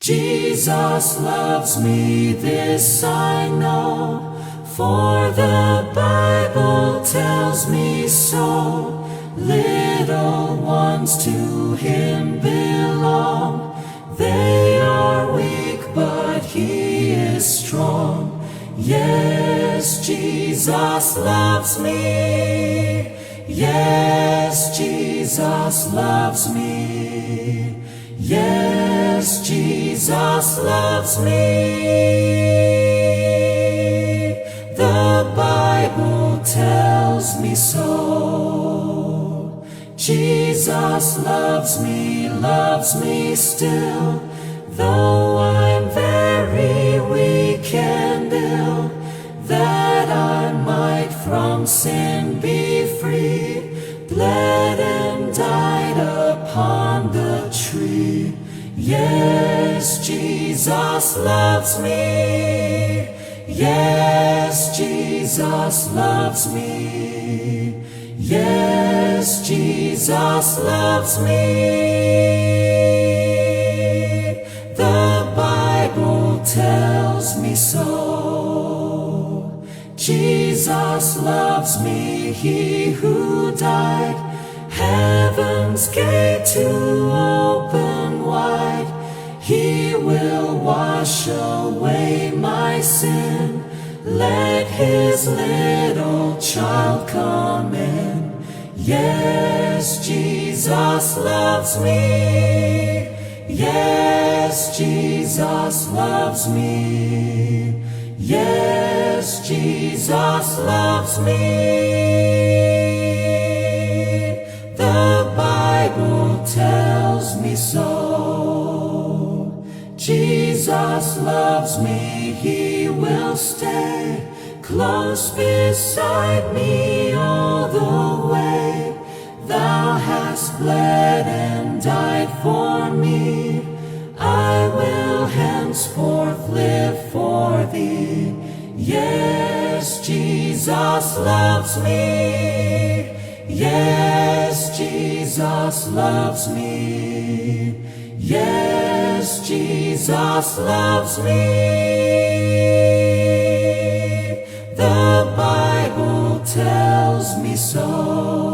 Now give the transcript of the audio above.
Jesus loves me, this I know, for the Bible tells me so. Little ones to Him belong. They are weak, but He is strong. Yes, Jesus loves me. Yes, Jesus loves me. Yes, Jesus loves me. The Bible tells me so. Jesus loves me still, though I'm very weak and ill, that I might from sin be free, bled and died upon the tree. Yes, Jesus loves me. Yes, Jesus loves me. Yes, Jesus loves me. The Bible tells me so. Jesus loves me, He who died, heaven's gate to open wide. He will wash away my sin. Let His little child come in. Yes, Jesus loves me. Yes, Jesus loves me. Yes, Jesus loves me. The Bible tells me so. Jesus loves me, He will stay close beside me all the way. Thou hast bled and died for me. I will henceforth live for Thee. Yes, Jesus loves me. Yes, Jesus loves me. Yes, Jesus loves me. The Bible tells me so.